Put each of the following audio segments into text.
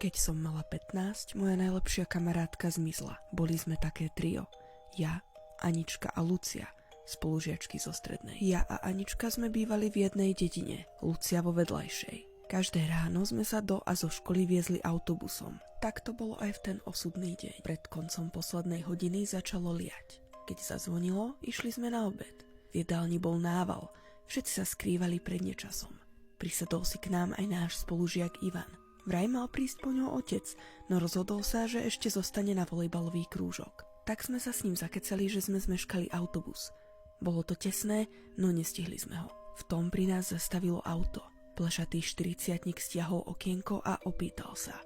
Keď som mala 15, moja najlepšia kamarátka zmizla. Boli sme také trio. Ja, Anička a Lucia, spolužiačky zo strednej. Ja a Anička sme bývali v jednej dedine, Lucia vo vedľajšej. Každé ráno sme sa do a zo školy viezli autobusom. Tak to bolo aj v ten osudný deň. Pred koncom poslednej hodiny začalo liať. Keď zazvonilo, išli sme na obed. V jedálni bol nával. Všetci sa skrývali pred nečasom. Prisadol si k nám aj náš spolužiak Ivan. Vraj mal prísť po ňo otec, no rozhodol sa, že ešte zostane na volejbalový krúžok. Tak sme sa s ním zakecali, že sme zmeškali autobus. Bolo to tesné, no nestihli sme ho. V tom pri nás zastavilo auto. Plešatý 40-tník stiahol okienko a opýtal sa: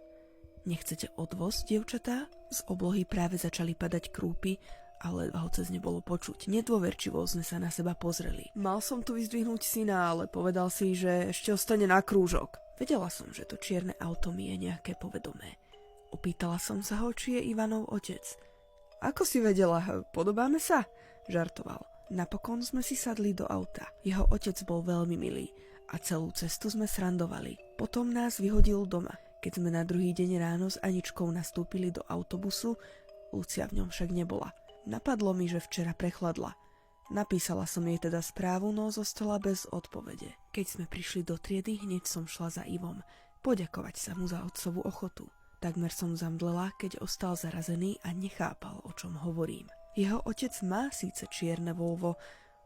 "Nechcete odvoz, dievčatá?" Z oblohy práve začali padať krúpy, ale ho cez ne bolo počuť. Nedôverčivo sme sa na seba pozreli. Mal som tu vyzdvihnúť syna, ale povedal si, že ešte ostane na krúžok. Vedela som, že to čierne auto mi je nejaké povedomé. Opýtala som sa ho, či je Ivanov otec. "Ako si vedela? Podobáme sa?" žartoval. Napokon sme si sadli do auta. Jeho otec bol veľmi milý a celú cestu sme srandovali. Potom nás vyhodil doma. Keď sme na druhý deň ráno s Aničkou nastúpili do autobusu, Lucia v ňom však nebola. Napadlo mi, že včera prechladla. Napísala som jej teda správu, no zostala bez odpovede. Keď sme prišli do triedy, hneď som šla za Ivom. Poďakovať sa mu za otcovú ochotu. Takmer som zamdlela, keď ostal zarazený a nechápal, o čom hovorím. Jeho otec má síce čierne Volvo,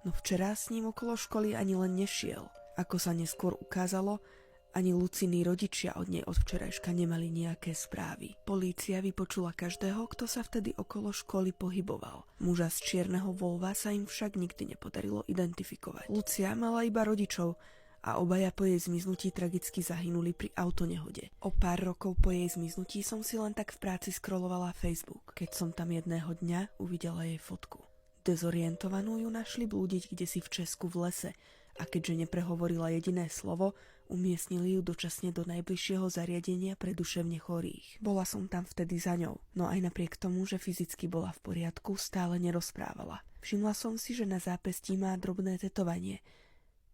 no včera s ním okolo školy ani len nešiel. Ako sa neskôr ukázalo, ani Luciny rodičia od nej od včerajška nemali nejaké správy. Polícia vypočula každého, kto sa vtedy okolo školy pohyboval. Muža z čierneho Volva sa im však nikdy nepodarilo identifikovať. Lucia mala iba rodičov a obaja po jej zmiznutí tragicky zahynuli pri autonehode. O pár rokov po jej zmiznutí som si len tak v práci scrollovala Facebook, keď som tam jedného dňa uvidela jej fotku. Dezorientovanú ju našli blúdiť kdesi v Česku v lese a keďže neprehovorila jediné slovo, umiestnili ju dočasne do najbližšieho zariadenia pre duševne chorých. Bola som tam vtedy za ňou, no aj napriek tomu, že fyzicky bola v poriadku, stále nerozprávala. Všimla som si, že na zápestí má drobné tetovanie.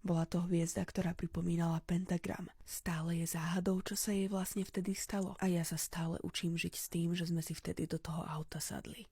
Bola to hviezda, ktorá pripomínala pentagram. Stále je záhadou, čo sa jej vlastne vtedy stalo. A ja sa stále učím žiť s tým, že sme si vtedy do toho auta sadli.